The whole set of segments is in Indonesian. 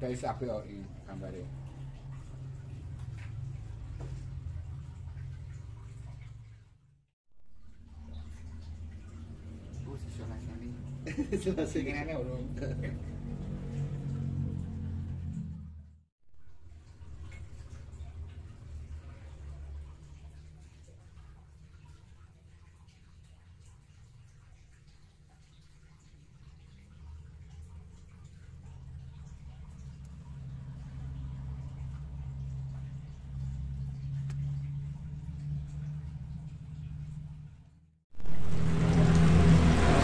Dari sapi ini gambarnya. Selesai Ini urung.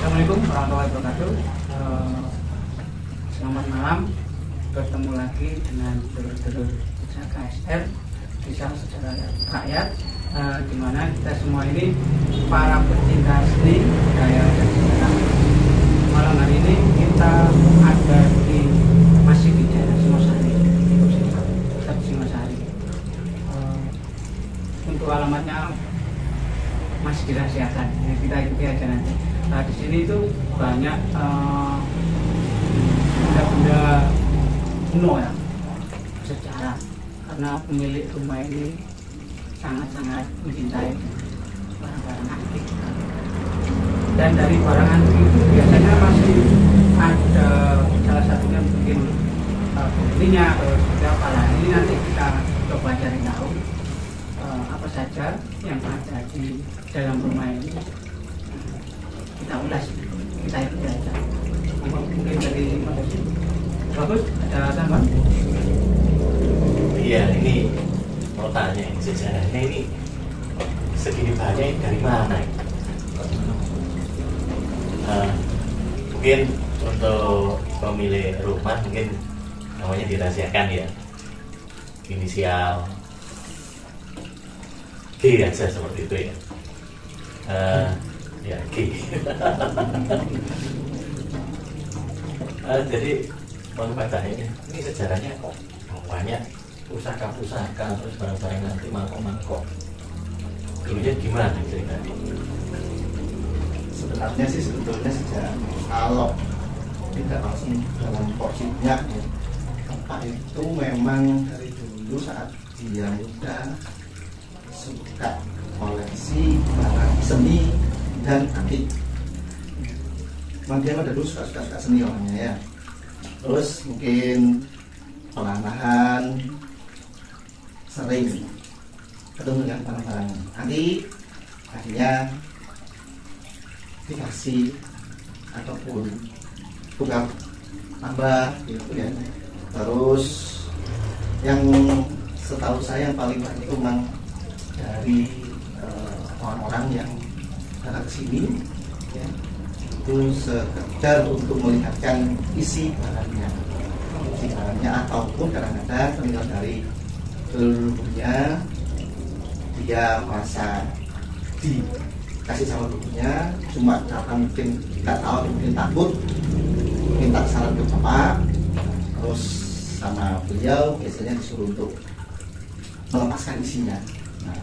Assalamualaikum warahmatullahi wabarakatuh. Selamat malam. Bertemu lagi dengan dulur-dulur KSR Kisah Sejarah Rakyat, di mana kita semua ini para pecinta seni, budaya dan sejarah. Malam hari ini kita ada di Masjid Wijaya Singosari, Pusat Singosari. Untuk alamatnya masih dirahasiakan, kita ikuti aja nanti. Nah, di sini itu banyak benda-benda kuno ya, sejarah, karena pemilik rumah ini sangat-sangat mencintai barang-barang antik. Dan dari barang antik itu biasanya masih ada salah satunya mungkin buktinya atau seperti apa. Nah, ini nanti kita coba cari tahu apa saja yang ada di dalam rumah ini. Kita ulas, kita ikuti aja. Mungkin dari bagus ada tambahan? Iya, ini mau tanya sejarahnya ini segini banyak dari mana? Mungkin untuk pemilik rumah mungkin namanya dirahasiakan ya, inisial G aja seperti itu ya. Ya, G. Jadi mau bertanya ini sejarahnya kok banyak pusaka-pusaka terus barang-barang nanti mangkok-mangkok. Dulunya gimana ceritanya? Sebenarnya sih sebetulnya sejarah kalau tidak langsung dalam porsinya ya, tempat itu memang dari dulu saat dia muda suka koleksi barang seni dan antik. Memang dia pada dulu suka seni orangnya ya. Terus mungkin perlahan sering ketemu dengan barang-barang antik, akhirnya dikasih ataupun tukar tambah gitu ya. Terus yang setahu saya yang paling banyak itu memang dari orang-orang yang datang ke sini ya, itu sekedar untuk melihatkan isi barangnya ataupun kadang-kadang tertinggal dari leluhurnya, dia merasa dikasih sama leluhurnya, cuma karena mungkin tidak tahu, mungkin takut, minta saran ke bapak, terus sama beliau biasanya disuruh untuk melepaskan isinya. Nah,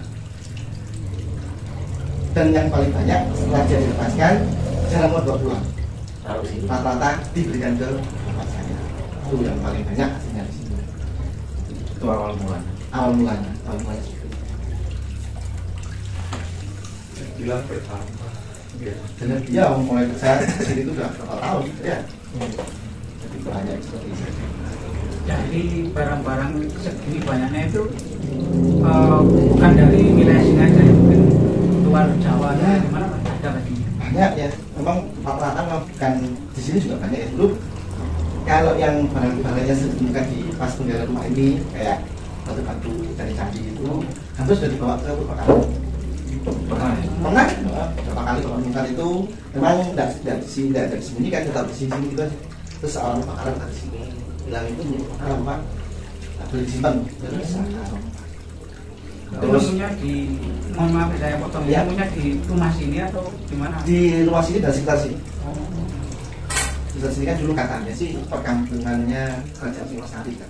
dan yang paling banyak setelah dia dilepaskan, jangan mau bawa pulang. Rata-rata diberikan ke tempat saya. Itu yang paling banyak hasilnya di sini. Itu awal mulanya. Awal mulanya itu. Bilang pertama. Dan dia mulai besar di sini itu sudah berapa tahun ya. Jadi banyak seperti itu. Jadi barang-barang segini banyaknya itu bukan dari wilayah sini aja, mungkin luar Jawa ya, di mana ada lagi? Banyak bukan di sini juga banyak ya dulu. Kalau yang barang-barang yang ditemukan di pas penggalian rumah ini kayak batu-batu candi-candi itu hampir sudah dibawa ke Purwakarta. Pernah berapa kali kalau menemukan itu memang tidak disembunyikan, tetap di sini gitu aja. Terus seorang pembakaran dari sini bilang itu Purwakarta Pak, tak boleh disimpan. Terus mohon maaf saya potong, ya. Nemunya di rumah sini atau di mana? Di rumah sini dan sekitar sini. Sekitar sini kan dulu katanya sih perkampungannya Kerajaan Singosari kan.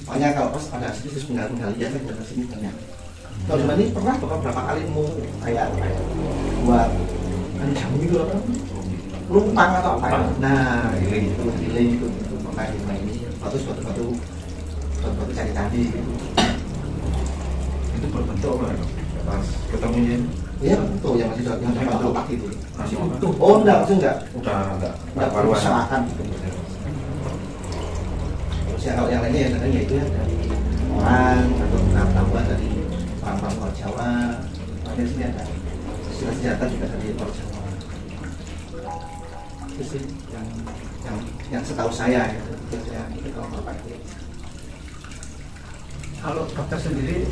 Pokoknya kalau pas ada situs penggalian kan di sini banyak. Kalau ini pernah beberapa kali mau kayak buat jamu gitu apa? Lumpang atau apa? Nah, giling itu pernah di rumah ini. Terus batu-batu candi-candi gitu. Itu berbentuk apa ya? Pas ketemunya Iya betul, yang masih yang dapat otak itu. masih utuh. Oh enggak, maksudnya enggak. Udah Enggak perlu usahakan gitu. Terus ya kalau yang lainnya ya katanya itu ya dari orang atau tambahan dari orang-orang luar Jawa. Makanya sini ada senjata juga dari luar Jawa. Itu sih yang setahu saya ya. Itu saya itu kalau bapak itu. Kalau dokter sendiri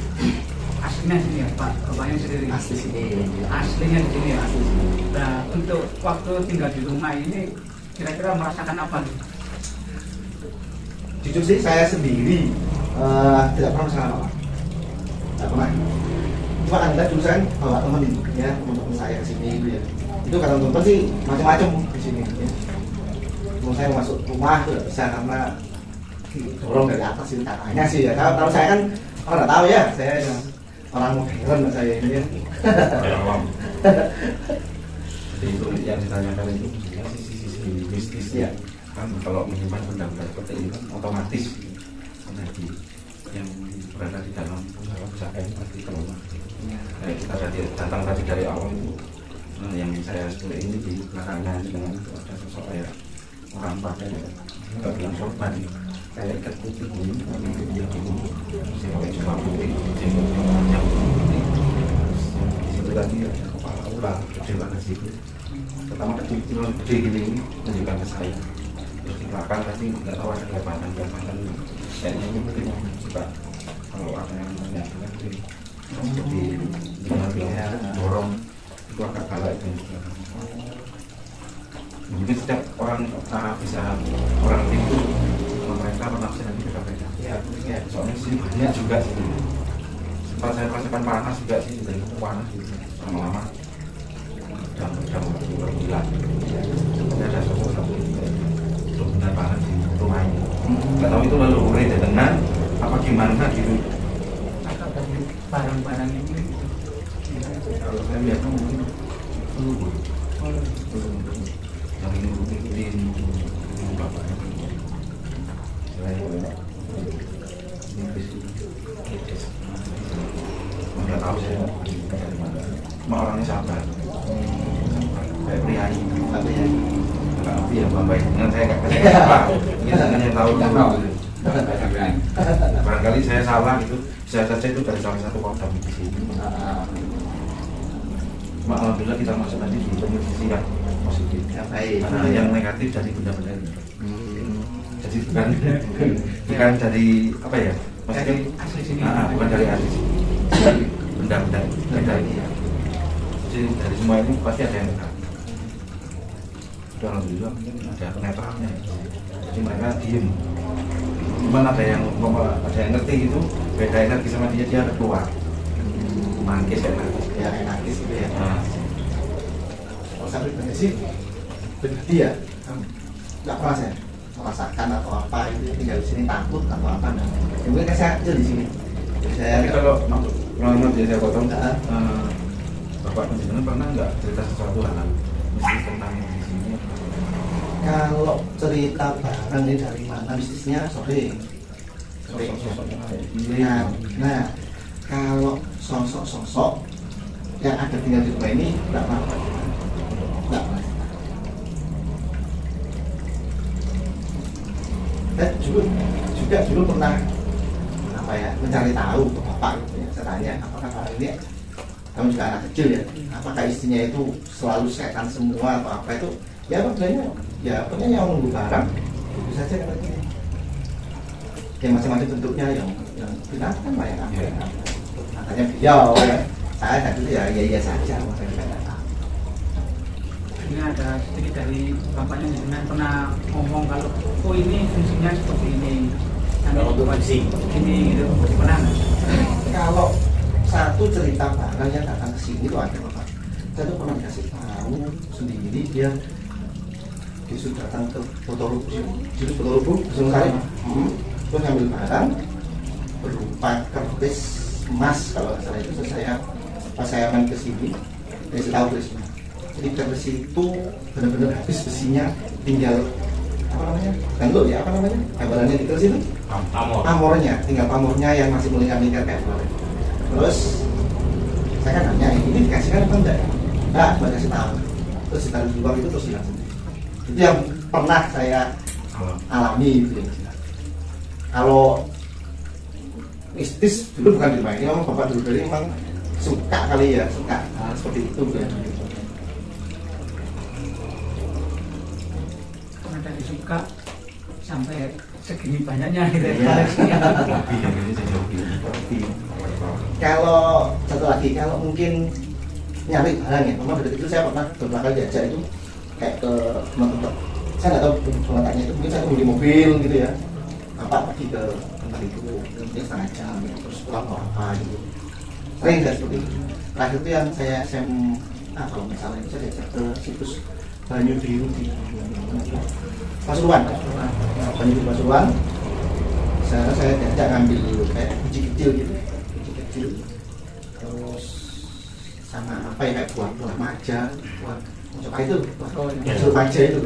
aslinya sini ya Pak, bapaknya sendiri. Asli sini. Aslinya di sini ya. Asli sini. Nah untuk waktu tinggal di rumah ini kira-kira merasakan apa nih? Jujur sih saya sendiri tidak pernah masalah apa. Tidak pernah. Cuma anda dulu saya bawa teman itu, ya teman-teman saya ke sini gitu ya. Itu kata teman sih macam-macam di sini. Ya. Mau saya masuk rumah itu tidak bisa karena dorong dari atas itu katanya sih ya. Kalau saya kan orang nggak tahu ya, saya orang modern saya ini ya. awam. Jadi itu yang ditanyakan itu sisi mistisnya. Kan kalau menyimpan benda-benda seperti ini kan otomatis karena yang berada di dalam pusaka ini pasti keluar. Nah, kita datang tadi dari awal itu, yang saya seperti ini di belakangnya dengan itu ada sosok kayak orang pakai nggak bilang sorban, kayak ikat putih ini, tapi dia ini saya pakai cuma putih, yang putih. Di situ tadi ada kepala ular gede banget sih. Pertama kecil gede gini menunjukkan ke saya. Terus di belakang tadi nggak tahu ada kelebatan kayaknya ini mungkin yang suka kalau ada yang menanyakan itu seperti dia dorong itu agak galak itu. Mungkin setiap orang bisa orang itu mereka penafsiran beda-beda. Ya, Soalnya sih banyak juga sih. Sempat saya rasakan panas juga sih dari panas gitu. Lama-lama udah berbulan. Tapi ada sosok benar banget di rumah ini. Nggak tahu itu lalu urin di tengah apa gimana gitu. Atau dari barang-barang ini? Kalau saya lihat mungkin peluru. Yang ini ikutin bapaknya. Selain ini nggak tahu saya dari mana. Cuma orangnya sabar. Kayak priai. Nggak ngerti ya bapak dengan saya nggak kasih apa. Kita hanya tahu dulu. Barangkali saya salah itu bisa saja itu dari salah satu kodam di sini. Cuma alhamdulillah kita masuk tadi di sisi yang positif. Ya, baik. Karena yang negatif dari benda-benda ini. Jadi bukan dari apa ya? Maksudnya Asli sini. bukan dari asli sini. Benda-benda ini. Jadi dari semua ini pasti ada yang negatif. Alhamdulillah mungkin ada netralnya. Jadi mereka diem. Cuman ada yang ngerti itu beda energi sama dia ada keluar. Mangkis energi. Ya enak gitu ya. Nah, Kalau saya pribadi sih pribadi ya nggak pernah saya merasakan atau apa itu tinggal di sini takut atau apa nah. Ya, mungkin kan saya kecil di sini. Jadi saya tapi kalau menurut dia saya potong, Nah. Bapak penjenengan pernah nggak cerita sesuatu hal mistis tentang yang di sini? kalau cerita barang ini dari mana bisnisnya sore. Sosok-sosoknya kayak gini. Nah, kalau sosok-sosok yang ada tinggal di rumah ini nggak pernah. Nggak pernah. Dan juga dulu pernah apa ya mencari tahu ke bapak gitu ya. Saya tanya apakah orang ini kamu juga anak kecil ya, apakah istrinya itu selalu setan semua atau apa itu Ya modelnya ya pokoknya yang nunggu barang itu saja katanya. Ya macam-macam bentuknya yang binatang lah yang apa katanya beliau ya. Saya tadi itu ya iya saja makanya saya nggak tahu. Ini ada sedikit dari bapaknya dengan pernah ngomong kalau oh ini fungsinya seperti ini. Kalau untuk fungsi Ini gitu pernah nggak? Kalau satu cerita barang yang datang ke sini itu ada Bapak. Saya tuh pernah dikasih tahu sendiri dia sudah datang ke Botol Rubu, Sari, terus ngambil barang berupa kertas emas kalau nggak salah itu. Pas saya main ke sini, saya tahu tulisnya. Jadi kertas itu benar-benar habis besinya, tinggal apa namanya? Gantung ya apa namanya? Gambarannya di kertas itu? Pamornya, tinggal pamornya yang masih melingkar-lingkar kayak kemarin. Terus saya kan nanya ini dikasihkan apa enggak? Enggak, saya kasih tahu. Terus ditaruh di luar itu terus hilang sendiri. Itu yang pernah saya alami gitu ya. Kalau mistis dulu bukan di rumah ini, memang bapak dulu dari memang suka kali ya, suka seperti itu ya. Karena dari suka sampai segini banyaknya gitu Iya. koleksinya. Hobi yang ini jadi hobi. Kalau satu lagi, kalau mungkin nyari barang ya, memang dari itu saya pernah beberapa kali diajak itu kayak ke teman-teman. Saya nggak tahu tempatnya itu, mungkin saya tunggu di mobil gitu ya. Bapak pergi ke tempat itu, mungkin setengah jam, ya, terus pulang mau apa gitu. Sering nggak seperti itu. Terakhir itu yang saya SMA kalau misalnya itu saya diajak ke situs Banyu Biru di Pasuruan. Banyu Biru Pasuruan. Saya diajak ngambil kayak biji kecil gitu. Terus sama apa ya kayak buah maja, buah apa itu, buah maja itu.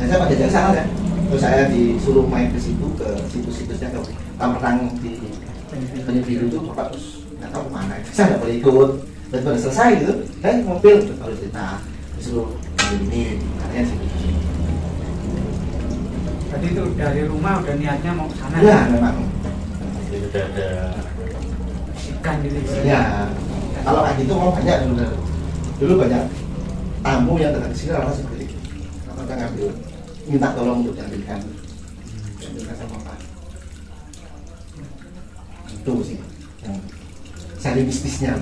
Dan saya pakai jasa kan, terus saya disuruh main ke situ ke situs-situsnya ke Tamerang di Banyu Biru itu, bapak terus nggak tahu kemana, saya nggak boleh ikut. Dan baru selesai gitu, mobil baru cerita disuruh ambil ini, katanya sih. Tadi itu dari rumah udah niatnya mau ke sana. Ya memang. jadi udah ada Ikan gitu. Ya, kalau kayak gitu memang banyak dulu banyak tamu yang datang ke sini rasa seperti itu. Kita ngambil, minta tolong untuk diambilkan sama Pak. Itu sih yang cari bisnisnya.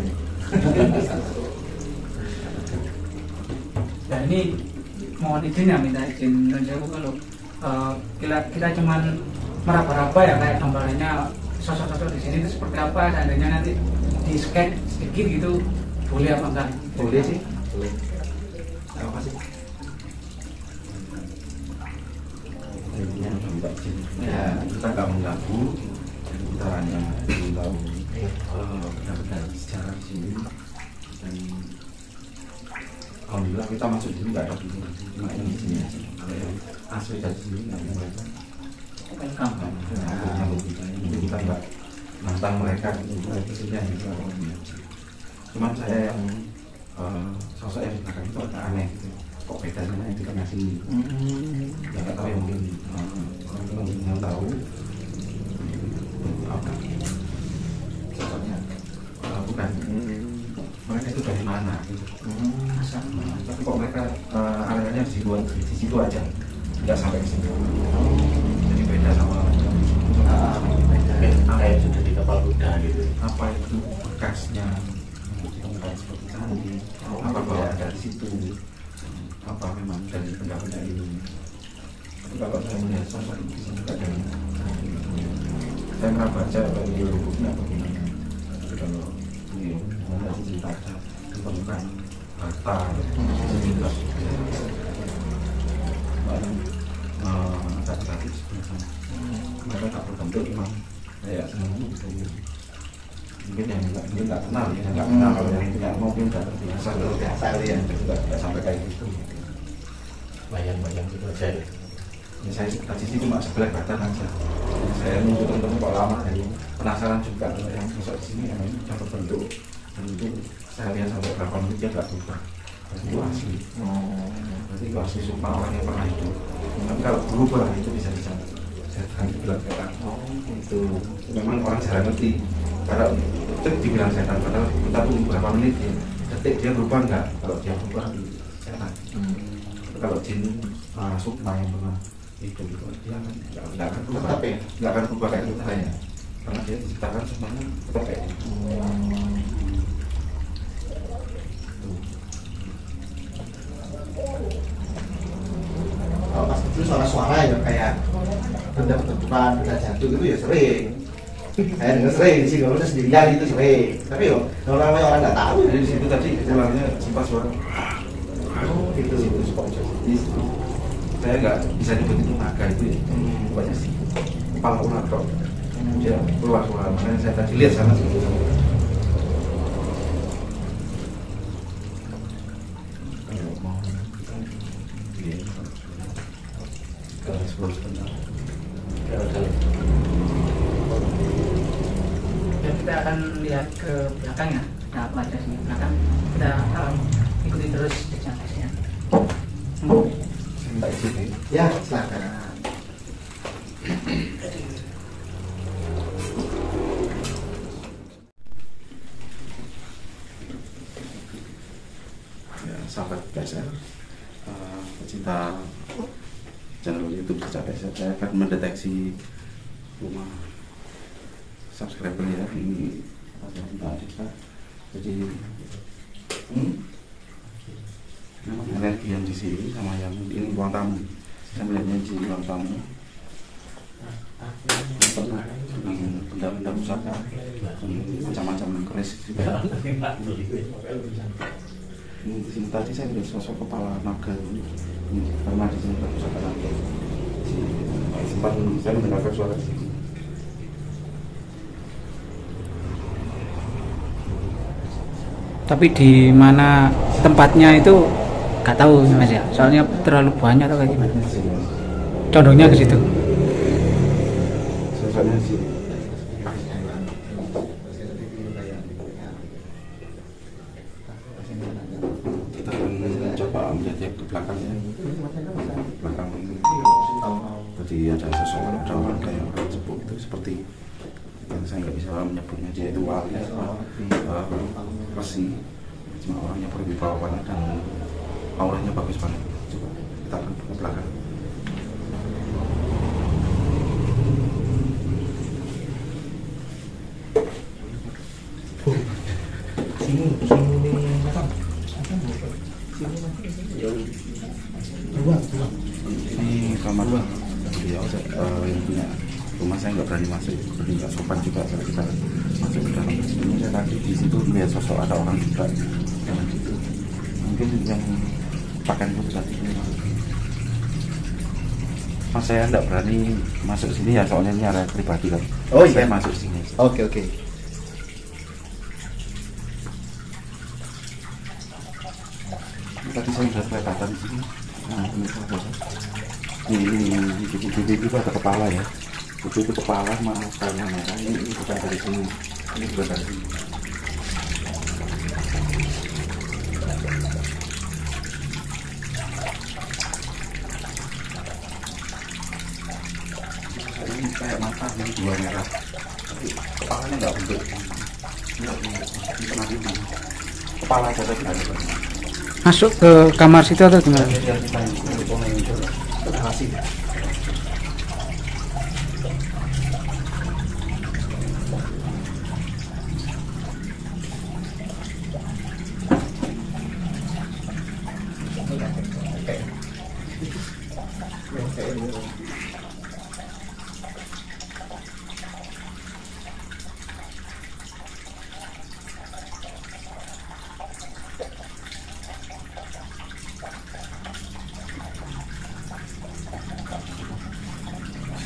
Dan ini mohon izin ya, minta izin Nunjaku kalau kita cuman meraba-raba ya kayak gambarannya sosok-sosok di sini itu seperti apa, seandainya nanti di scan sedikit gitu boleh apa enggak? Boleh sih, boleh. Apa sih? Ya, kita nggak mengganggu, kita hanya ingin tahu benar-benar sejarah di sini. Dan alhamdulillah kita masuk di sini nggak ada bingung, cuma yang di sini aja. Kalau yang asli dari sini nggak ada mereka. Welcome. Kita nggak nantang mereka, itu sini hanya kita cuman saya yang sosok yang di belakang itu agak aneh gitu. Kok beda sama yang kita ngasih ya nggak tahu ya, mungkin orang yang tahu apa sosoknya bukan mereka itu dari mana gitu. Tapi kok mereka areanya di situ aja, nggak sampai ke sini, jadi beda sama kayak sudah di kapal kuda gitu. apa itu bekasnya, bukan seperti tadi, apa bawaan dari situ, apa memang dari benda-benda ini. Tapi kalau saya melihat sosok itu bisa juga dari saya pernah baca dari bukunya bagaimana. Tapi kalau beliau mengasih cerita ada ditemukan harta sehingga tadi sebenarnya mereka tak berbentuk memang kayak mungkin yang nggak kenal ya, nggak kenal. Kalau yang punya mobil nggak terbiasa, Biasa ya. nggak sampai kayak gitu. Bayang-bayang gitu aja ya. Ya, saya tadi sih cuma sebelah badan aja. Saya nunggu teman-teman kok lama, jadi penasaran juga kalau yang sosok di sini yang sudah terbentuk. Dan itu saya lihat sampai 8 menit dia nggak berubah. Itu asli. Berarti itu asli sumpah orang yang pernah hidup. Tapi kalau berubah itu bisa dicatat. Saya akan bilang setan. Itu memang orang jarang ngerti. Kalau itu dibilang setan, padahal kita tunggu berapa menit ya, detik dia berubah nggak? Kalau dia berubah itu setan. kalau jin sukma yang pernah itu dia kan nggak akan berubah, Tetap ya? nggak akan berubah kayak kita ya, karena dia diciptakan semuanya tetap kayak gitu. Kalau pas kecil suara-suara ya kayak benda bentukan, benda jatuh gitu ya sering. Saya dengar sering di sini, kalau saya sendirian itu sering. Tapi yo, kalau namanya orang nggak tahu. Jadi di situ tadi ulangnya sempat suara. Oh gitu. Di situ sempat jadi saya nggak bisa nyebut itu naga itu ya. Pokoknya sih kepala ular kok. Dia keluar suara. Makanya saya tadi lihat sana sih. Kalau mau kita lihat ke 10 sebentar. Dan kita akan lihat ke belakang ya. Nah, apa aja sih belakang. Kita ikuti terus jejak-jejaknya. Saya minta izin ya. Ya, silakan. Ya, sahabat PSR, pecinta channel YouTube Jejak PSR, saya akan mendeteksi rumah subscriber ya. Ini ada Mbak Adita. Jadi energi yang di sini sama yang ini ruang tamu. Saya melihatnya di ruang tamu. Benda-benda pusaka, macam-macam keris juga. Ini di sini tadi saya lihat sosok kepala naga ini karena di sini pusaka naga. Sempat saya mendengarkan suara di sini. Tapi di mana tempatnya itu nggak tahu Mas ya. Soalnya terlalu banyak atau kayak gimana. Condongnya ke situ. Soalnya sih kita akan coba melihat ke belakangnya. Belakang ini. Jadi ada sosok orang kayak orang sepuh itu seperti yang saya nggak bisa menyebutnya, dia itu wali resi, cuma orangnya berwibawa dan auranya bagus banget. Coba kita akan ke belakang. Ini kamar beliau yang punya rumah. Saya nggak berani masuk, jadi nggak sopan juga kalau kita masuk ke dalam. Sebelumnya saya tadi di situ melihat sosok ada orang juga dalam situ. Mungkin yang pakaian putih tadi ini. Mas, saya nggak berani masuk sini ya, soalnya ini area pribadi kan. Oh iya. Saya masuk sini. Oke. Tadi saya sudah kelihatan di sini. Nah, ini itu ada kepala ya. Itu kepala sama kepala merah. Ini bukan dari sini. Ini bukan dari sini. Ini kayak mata yang dua merah. Tapi kepalanya nggak bentuk. Ini pernah bilang. Kepala aja tapi nggak ada. Masuk ke kamar situ atau gimana?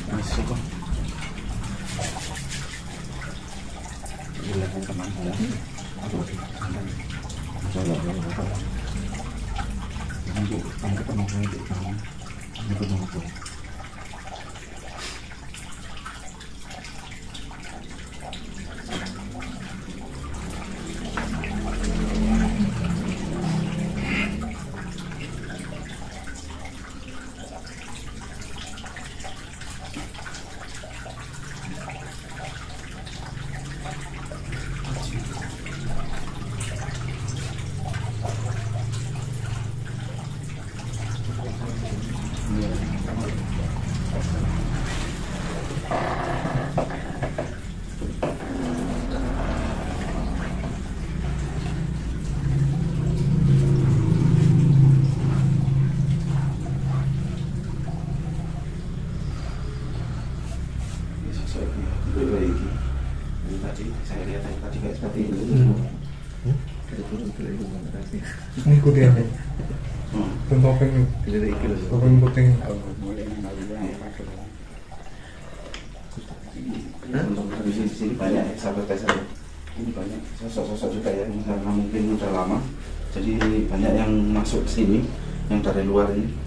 Masuk kok. Gila kan teman saya. Aduh, saya nggak tahu. Nanti kamu ketemu saya di kamu. Kamu ketemu aku. Ini tadi saya lihat tadi kayak seperti ini. Ngikuti aku. Topeng topeng putih. Di sini banyak sahabat saya. Ini banyak sosok-sosok juga yang karena mungkin udah lama. Jadi banyak yang masuk ke sini, yang dari luar ini.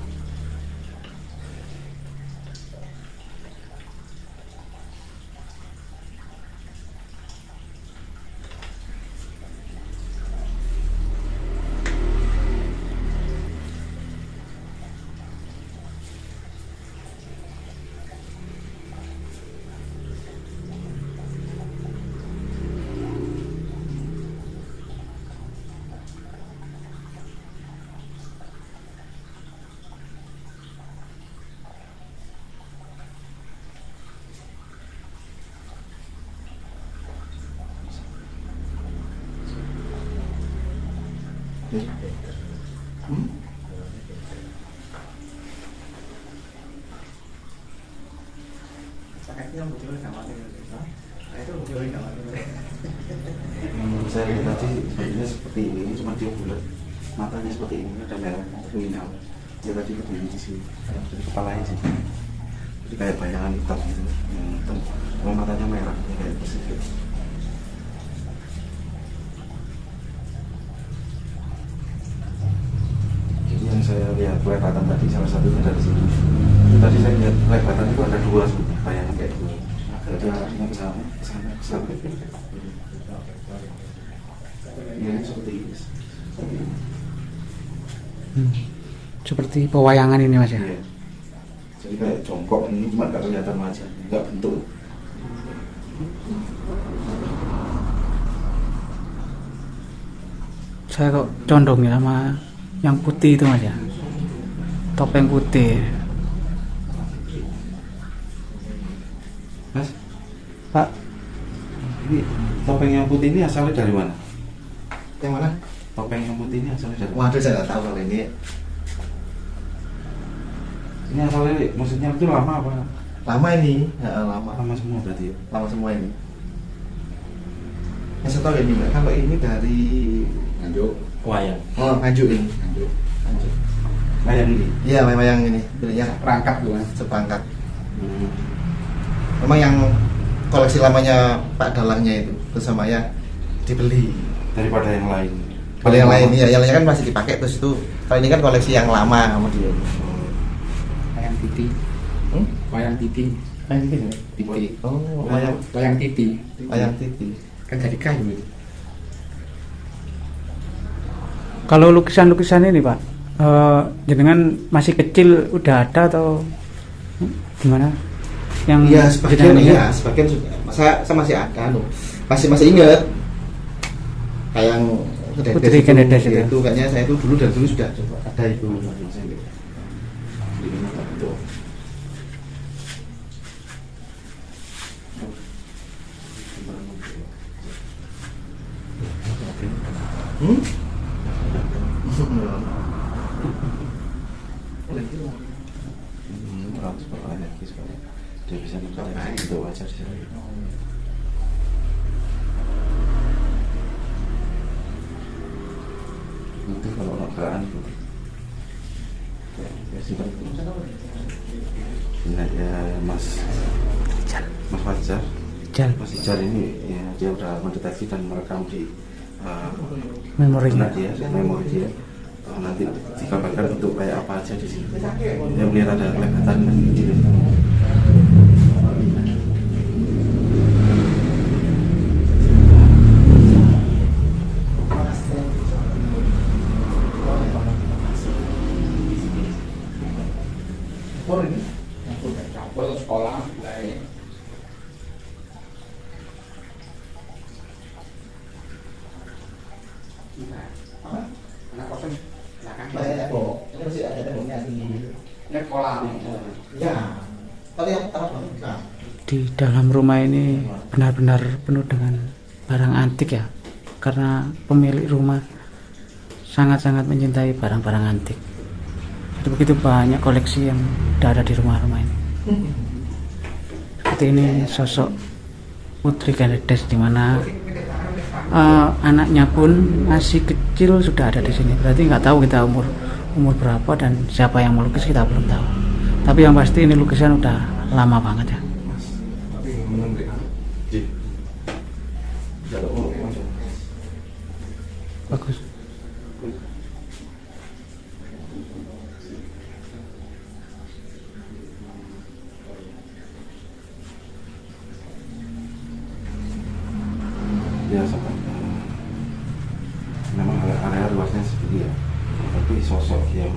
Saya lihat tadi sebenarnya seperti ini, cuma dia bulat, matanya seperti ini, ada merah kriminal. Dia tadi berdiri di sini, jadi kepalanya sih, jadi kayak bayangan hitam gitu, yang hitam, cuma matanya merah, kayak persisir. Jadi yang saya lihat kelihatan tadi salah satunya dari sini. Tadi saya lihat kelihatan itu ada dua bayangan kayak gitu. Jadi arahnya ke sana, ke sana, ke sana. Ya, seperti ini. Seperti pewayangan ini Mas ya. Iya. Jadi kayak jongkok ini cuma nggak kelihatan wajah, nggak bentuk. Saya kok condong ya sama yang putih itu Mas ya. Topeng putih. Mas, Pak, ini topeng yang putih ini asalnya dari mana? Yang mana? Topeng yang putih ini asalnya dari mana? Waduh, saya nggak tahu kalau ini. Ini asalnya, maksudnya itu lama apa? Lama ini, ya, lama. Lama semua berarti ya? Lama semua ini. Yang saya tahu ini, Mbak, kalau ini dari Nganjuk. Wayang. oh Nganjuk ini. Nganjuk. Nganjuk. Kayak ini? Iya, memang yang ini, yang Perangkat tuh Mas. seperangkat. Memang yang koleksi lamanya Pak Dalangnya itu, terus sama ya dibeli. Daripada yang lain? Kalau yang lain ya, yang lainnya kan masih dipakai, terus itu kalau ini kan koleksi yang lama sama dia. Wayang titi. Wayang titi. kayak gitu. Titi. Oh, Wayang titi. wayang titi. Kan dari kayu itu. Kalau lukisan-lukisan ini Pak, jenengan masih kecil udah ada atau gimana? Yang Iya, sebagian jenengan iya, sebagian sudah. Saya masih ada loh. Masih ingat. Kayak yang Putri Kendedes itu kayaknya saya itu dulu dari dulu sudah coba ada itu. Dia bisa mendeteksi untuk wajar sih. Itu kalau nagaan itu. Nah ya Mas Fajar. Mas Fajar ini ya dia udah mendeteksi dan merekam di memorinya. memori dia. Nanti dikabarkan untuk kayak apa aja di sini. Dia melihat ada kelihatan di sini. Sekolah. Anak kosan belakang. Ini masih ada temboknya tinggi. Ya Pola. Ya. Tapi yang pertama nah, Di dalam rumah ini benar-benar penuh dengan barang antik ya, karena pemilik rumah sangat-sangat mencintai barang-barang antik. Jadi begitu banyak koleksi yang ada di rumah-rumah ini. Seperti ini sosok Putri Kalides, di mana anaknya pun masih kecil sudah ada di sini. Berarti nggak tahu kita umur berapa dan siapa yang melukis kita belum tahu. Tapi yang pasti ini lukisan udah lama banget ya. Tapi menarik. Jalur Bagus. ya sampai memang area luasnya seperti ya, tapi sosok yang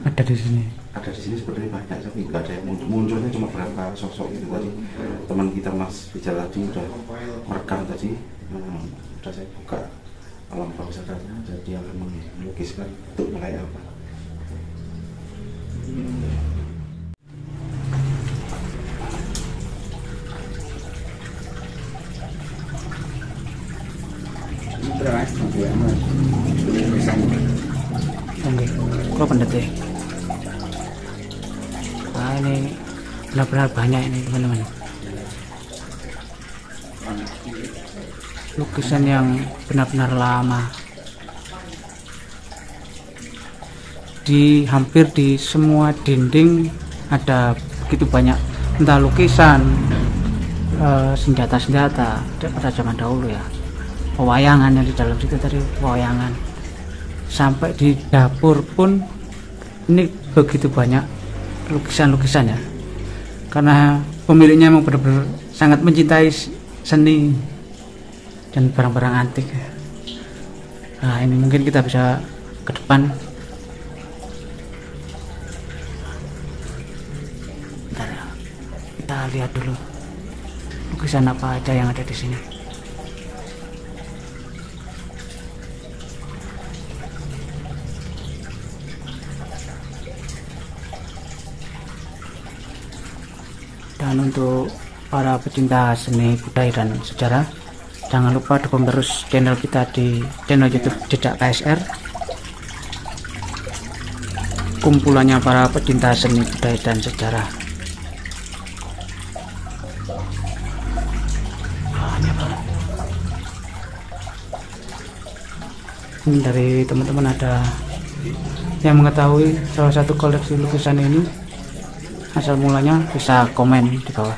Ada di sini. ada di sini sebenarnya banyak, tapi nggak ada yang munculnya cuma berapa sosok itu tadi. Teman kita Mas Bijal tadi udah merekam tadi, udah saya buka alam bawah sadarnya, jadi akan melukiskan untuk mulai apa. Terus juga Mas. Oke, kalau pendet ya. Nah ini benar-benar banyak ini teman-teman. Lukisan yang benar-benar lama. Hampir di semua dinding ada begitu banyak entah lukisan, senjata-senjata pada zaman dahulu ya. Pewayangan yang di dalam situ tadi, pewayangan. Sampai di dapur pun ini begitu banyak lukisan-lukisan ya, karena pemiliknya memang benar-benar sangat mencintai seni dan barang-barang antik. Nah ini mungkin kita bisa ke depan. Bentar ya, kita lihat dulu lukisan apa aja yang ada di sini. Dan untuk para pecinta seni budaya dan sejarah, jangan lupa dukung terus channel kita di channel YouTube Jejak KSR, kumpulannya para pecinta seni budaya dan sejarah. Ini dari teman-teman ada yang mengetahui salah satu koleksi lukisan ini, asal mulanya bisa komen di bawah.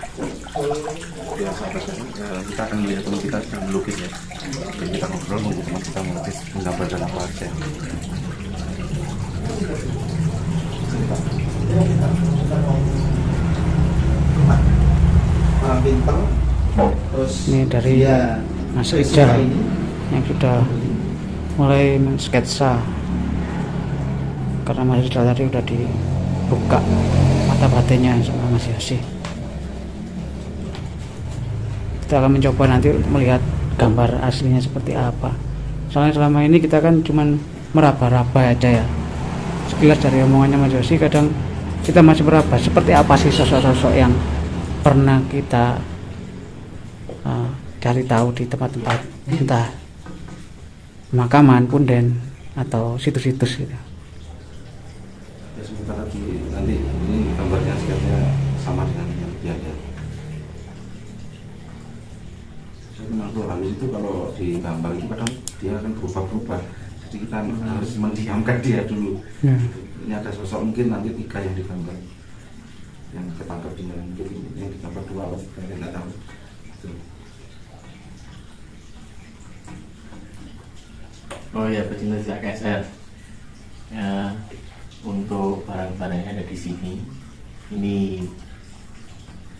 Ya sahabat, kita akan melihat teman kita sedang melukis ya, dan kita ngobrol nunggu teman kita melukis menggambarkan apa aja. pinter terus Ini dari dia Mas Ijal yang sudah mulai mensketsa, karena Mas Ijal tadi udah dibuka mata batinnya sama Mas Yosi. Kita akan mencoba nanti untuk melihat gambar aslinya seperti apa. Soalnya selama ini kita kan cuman meraba-raba aja ya. Sekilas dari omongannya Mas Yosi, kadang kita masih meraba seperti apa sih sosok-sosok yang pernah kita cari tahu di tempat-tempat entah pemakaman, punden, atau situs-situs gitu. Ya sebentar lagi nanti ini gambarnya sketnya sama dengan yang dia ada. Saya memang tuh habis itu kalau di gambar itu kadang dia akan berubah-ubah. Jadi kita harus mendiamkan dia dulu. Ya. Ini ada sosok mungkin nanti 3 yang digambar, yang ketangkap di mana, mungkin yang digambar 2 atau 3 yang nggak tahu. Gitu. Oh ya, pecinta Jejak KSR. Ya, untuk barang-barang yang ada di sini ini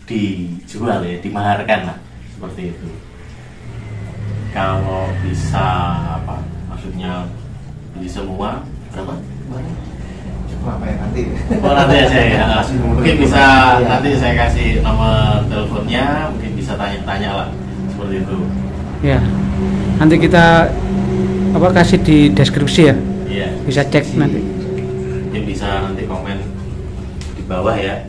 dijual ya, dimaharkan lah, seperti itu. Kalau bisa apa? Maksudnya beli semua berapa? coba apa ya nanti Oh nanti aja ya. Mungkin bisa nanti saya kasih nomor teleponnya, mungkin bisa tanya-tanya lah, seperti itu. Ya, nanti kita kasih di deskripsi ya, Iya. bisa cek nanti. Mungkin bisa bisa nanti komen di bawah ya.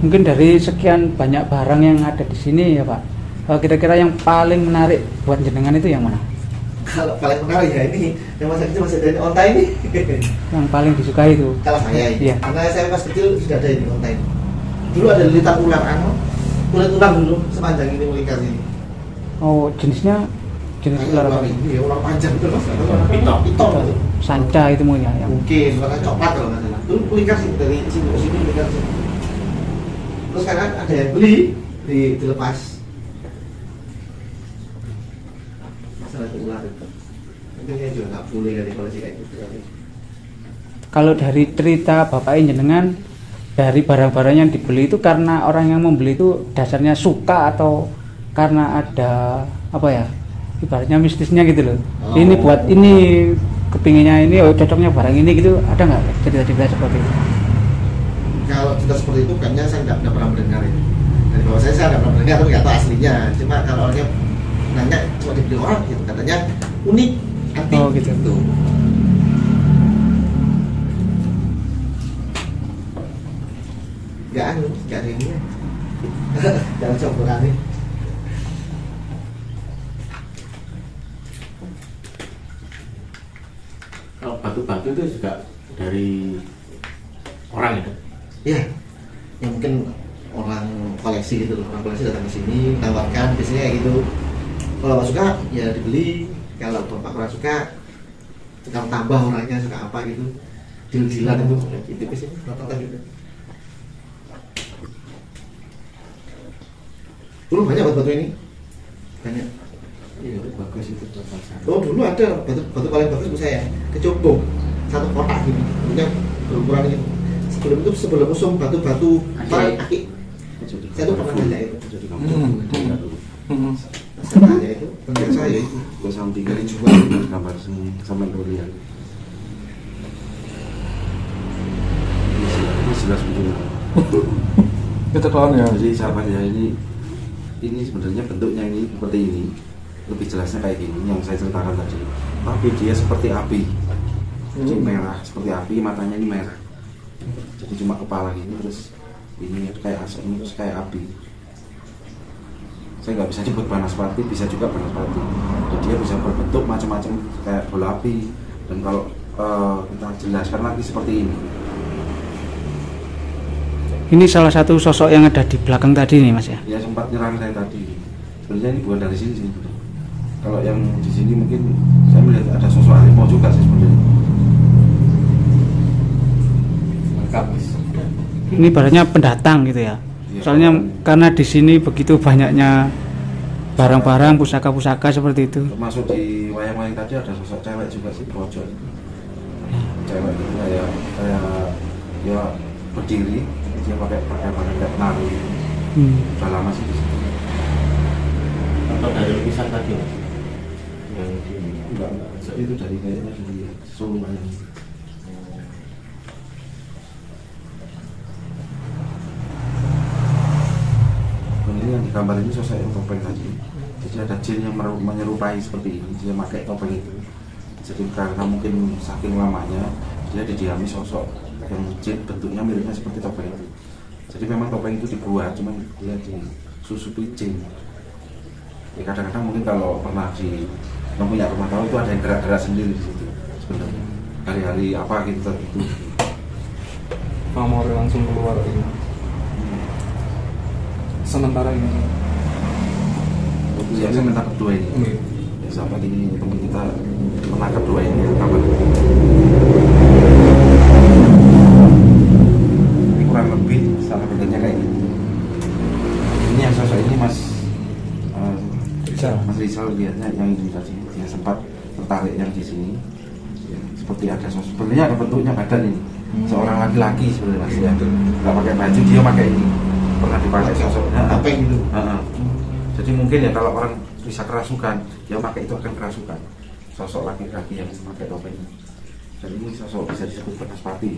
Mungkin dari sekian banyak barang yang ada di sini ya Pak, kira-kira yang paling menarik buat jenengan itu yang mana? Kalau paling menarik ya ini yang masa kecil masih ada ini onta ini. Yang paling disukai itu? Kalau saya ini, Iya. karena saya pas kecil sudah ada ini onta ini. Dulu ada lilitan ular kulit ular dulu sepanjang ini melingkar ini. Oh, jenisnya jenis ular apa? Ini ya, ular panjang betul mas. Piton. Piton itu. Sanca itu mungkin ya. Mungkin warna coklat kalau nggak salah. Dulu melingkar sih dari sini ke sini melingkar sini. Terus sekarang ada yang beli dilepas. Masalah ular itu. Mungkin juga nggak boleh dari koleksi kayak gitu. Kalau dari cerita Bapak jenengan, dari barang-barang yang dibeli itu karena orang yang membeli itu dasarnya suka atau karena ada apa ya, ibaratnya mistisnya gitu loh. Oh. Ini buat ini, kepinginnya ini, oh cocoknya barang ini gitu, ada nggak cerita-cerita seperti itu? Kalau cerita seperti itu kayaknya saya nggak pernah mendengar ya. Dari bawah saya nggak pernah mendengar, tapi nggak tahu aslinya. Cuma kalau orangnya nanya cuma dibeli orang gitu, katanya unik, antik. Oh, gitu. Nggak ada ini. Jangan coba nih. Kalau batu-batu itu juga dari orang itu. Ya, yang mungkin orang koleksi gitu loh. Orang koleksi datang ke sini, menawarkan, biasanya kayak gitu. Kalau Bapak suka, ya dibeli. Kalau Bapak kurang suka, tukang tambah orangnya suka apa gitu. Deal-dealan itu, gitu biasanya. Rata-rata gitu. Dulu banyak batu-batu ini, banyak. Iya, bagus itu tempat saya. Oh dulu ada batu paling bagus buat saya, kecubung satu kotak gini, punya berukuran ini. Sebelum usung batu-batu aki, saya tuh pernah nanya itu. Jadi kamu Saya nanya itu, pengen saya itu. gue sama 3 dijual dengan gambar sini sama durian. Ini jelas betul. Kita kawan ya. Jadi sahabat ya, ini sebenarnya bentuknya ini seperti ini, lebih jelasnya kayak gini yang saya ceritakan tadi. Tapi dia seperti api, jadi merah seperti api, matanya ini merah. Jadi cuma kepala gini, terus ini kayak asap, ini terus kayak api. Saya nggak bisa nyebut banaspati, bisa juga banaspati. Jadi dia bisa berbentuk macam-macam kayak bola api. Dan kalau kita jelaskan lagi seperti ini. Ini salah satu sosok yang ada di belakang tadi nih Mas ya? Ya sempat nyerang saya tadi. Sebenarnya ini bukan dari sini sih. Kalau yang di sini mungkin saya melihat ada sosok harimau juga sih sebenarnya. Lengkap mas. Ini ibaratnya pendatang gitu ya? Iya, Soalnya karena di sini begitu banyaknya barang-barang, pusaka-pusaka seperti itu. termasuk di wayang-wayang tadi ada sosok cewek juga sih, pojok. Cewek itu kayak ya berdiri, dia pakai pakaian kayak penari. Udah lama sih di sini. Atau dari lukisan tadi mas? Yang di Enggak. Itu dari kayaknya dari Solo wayang. Dan ini yang digambar ini sosok yang topeng tadi. Jadi ada jin yang menyerupai seperti ini, dia pakai topeng itu. Jadi karena mungkin saking lamanya dia didiami sosok yang jin bentuknya miripnya seperti topeng itu. Jadi memang topeng itu dibuat, cuman dia disusupi jin. Ya kadang-kadang mungkin kalau pernah yang punya rumah tahu itu ada yang gerak-gerak sendiri di situ sebenarnya. Hari-hari apa gitu tertentu. Pamor langsung keluar ini. Sementara ini. Ya, saya minta kedua ini. Iya. Ya, sahabat ini teman kita menangkap dua ini kapan? Ini kurang lebih sama bentuknya kayak gini. Ini yang sosok ini Mas Rizal lihatnya yang ini tadi dia sempat tertarik. Ya, seperti ada sosok, sebenarnya ada bentuknya badan ini. Seorang laki-laki sebenarnya Mas ya. Nggak pakai baju, dia pakai ini. Pernah dipakai sosoknya. Apa gitu? Jadi mungkin ya kalau orang bisa kerasukan, dia pakai itu akan kerasukan. Sosok laki-laki yang memakai topeng. Dan ini sosok bisa disebut Banaspati.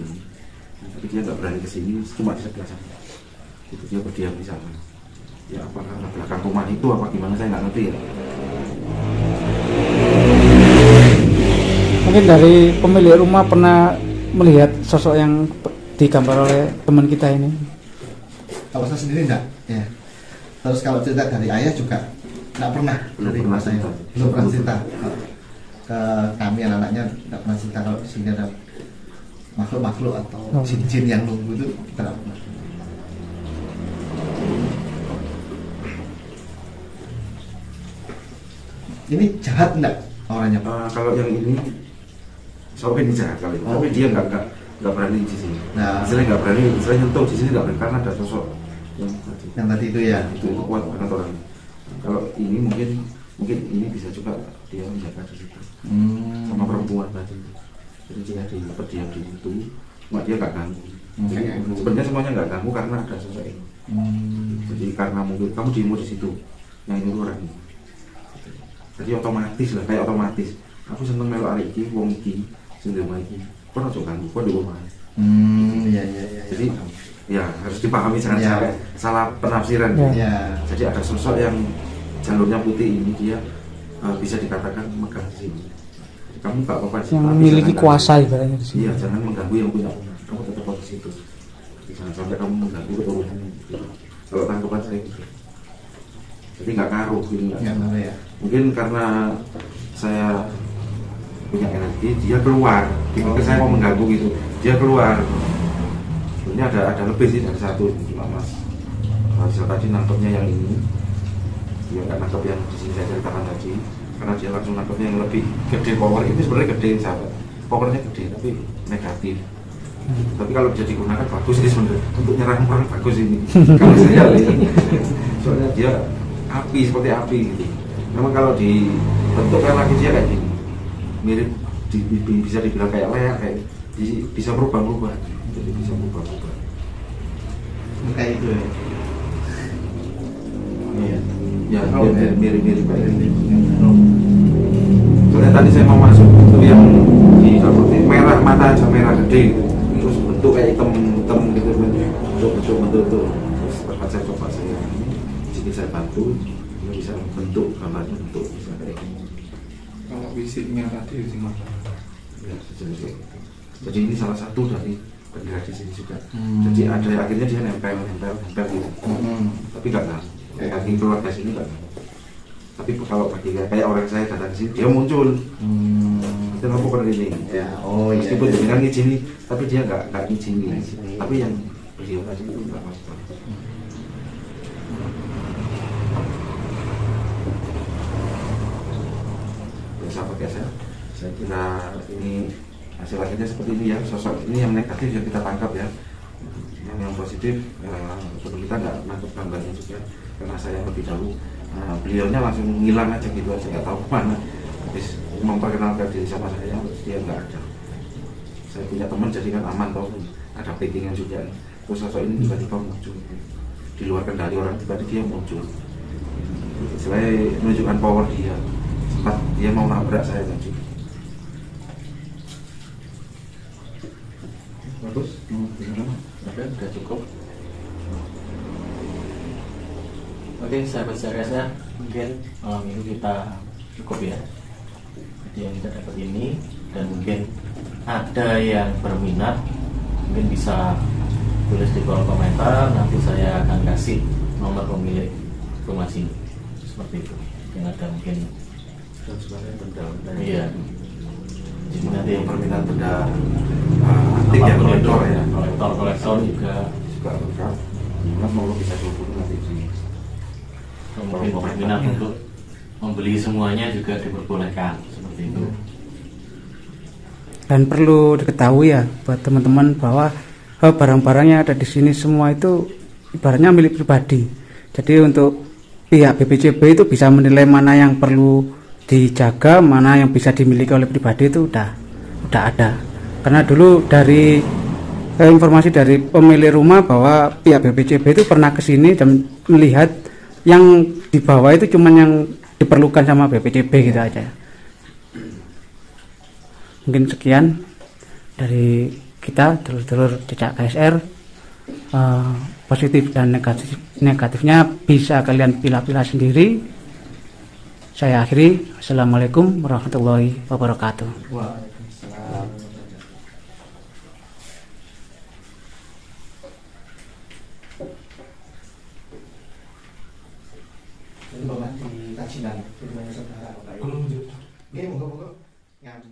Tapi dia nggak berani kesini, cuma di sebelah sana. Itu dia berdiam di sana. Ya apa karena belakang rumah itu apa gimana saya nggak ngerti ya. Mungkin dari pemilik rumah pernah melihat sosok yang digambar oleh teman kita ini. Kalau saya sendiri enggak, ya. Terus kalau cerita dari ayah juga enggak pernah dari Belum mas saya. pernah. Belum pernah cerita ke kami anak-anaknya, enggak pernah cerita kalau di sini ada makhluk-makhluk atau jin-jin yang nunggu itu kita enggak pernah. Ini jahat enggak orangnya, Pak? Kalau yang ini soalnya ini jahat kali, tapi dia nggak berani di sini. Nah. Istilahnya nggak berani, istilahnya nyentuh di sini nggak berani karena ada sosok Yang tadi itu ya. itu kuat banget orang. Kalau ini mungkin ini bisa juga dia menjaga di situ sama perempuan tadi. Jadi dia berdiam di situ, cuma dia nggak ganggu. Sebenarnya semuanya nggak ganggu karena ada sosok ini. Jadi karena mungkin kamu demo di situ, yang ini orang ini. Jadi otomatis lah, kayak otomatis. Aku seneng melu arek iki, wong iki, sing ndema iki. Kok ojo ganggu, kok ndek omah. Iya. Jadi ya harus dipahami jangan Ya. sampai salah penafsiran. Ya. Jadi ada sosok yang jalurnya putih ini dia bisa dikatakan megang di sini. Jadi kamu nggak apa-apa sih, Yang tapi memiliki jangan kuasa ganggu. ibaratnya di sini. Iya, jangan mengganggu yang punya. Kamu tetap di situ. Jadi jangan sampai kamu mengganggu keturunan. Gitu. Kalau tanggapan saya gitu. Jadi nggak ngaruh gitu. Enggak tahu ya. Mungkin karena saya punya energi, dia keluar. Dipikir saya mau mengganggu gitu, dia keluar. Sebenarnya ada lebih sih dari satu, cuma Mas hasil tadi nangkepnya yang ini, dia nggak nangkep yang di sini saya ceritakan tadi, karena dia langsung nangkepnya yang lebih gede power. Ini sebenarnya gede sahabat, powernya gede tapi negatif. Tapi kalau bisa digunakan bagus sih sebenarnya untuk nyerang orang bagus ini. Kalau saya lihat, soalnya dia api seperti api gitu. Memang kalau dibentukkan lagi dia kayak gini, mirip bisa dibilang kayak leak, kayak bisa berubah-ubah. Jadi bisa berubah-ubah. Kayak itu ya. Iya. Ya, mirip-mirip kayak gini. Soalnya tadi saya mau masuk itu yang di seperti merah, mata aja merah gede gitu. Terus bentuk kayak hitam gitu, bentuk tuh. Terus tempat saya coba saya sedikit saya bantu, dia bisa bentuk gambarnya bentuk bisa kayak gini. Kalau fisiknya tadi sih mas. Ya, jadi ini salah satu dari bendera di sini juga. Jadi ada akhirnya dia nempel gitu. Tapi nggak tahu. Kaki keluar dari sini nggak tahu. Tapi kalau bagi kayak orang saya datang ke sini dia muncul. Itu aku pernah ini. Ya, oh iya. Meskipun dia bilang ngizini, tapi dia nggak ngizini. Tapi yang beliau tadi itu nggak masuk. Sahabat ya, saya kira ini hasil akhirnya seperti ini ya. Sosok ini yang negatif yang kita tangkap ya, yang positif perlu kita nggak nangkep gambarnya juga karena saya lebih dahulu beliaunya langsung ngilang aja gitu aja, nggak tahu kemana. Habis memperkenalkan diri sama saya, dia nggak ada. Saya punya teman jadi kan aman tau, ada packingan juga. Terus sosok ini tiba-tiba muncul di luar kendali orang, tiba-tiba dia muncul. Selain menunjukkan power dia, sempat dia mau nabrak saya tadi. Bagus, Udah cukup. Oke, sahabat-sahabatnya, mungkin malam ini kita cukup ya. Jadi yang kita dapat ini, dan mungkin ada yang berminat, mungkin bisa tulis di kolom komentar. Nanti saya akan kasih nomor pemilik rumah sini, seperti itu. Yang ada mungkin Dan sebenarnya benda iya. Jadi nanti yang permintaan benda antik ya, kolektor juga lengkap. Mas mau bisa dihubungi nanti di mungkin berminat untuk membeli semuanya juga diperbolehkan seperti itu. Dan perlu diketahui ya buat teman-teman bahwa barang-barang yang ada di sini semua itu ibaratnya milik pribadi. Jadi untuk pihak BPJB itu bisa menilai mana yang perlu dijaga, mana yang bisa dimiliki oleh pribadi itu udah sudah ada. Karena dulu dari informasi dari pemilik rumah bahwa pihak BPCB itu pernah ke sini dan melihat yang di bawah itu cuman yang diperlukan sama BPCB gitu aja. Mungkin sekian dari kita dulur-dulur Jejak KSR. Positif dan negatifnya bisa kalian pilah-pilah sendiri. Saya akhiri. Assalamualaikum warahmatullahi wabarakatuh. Waalaikumsalam. Jadi bapak dikaji nanti, di rumahnya saudara. Oke, monggo-monggo. Yang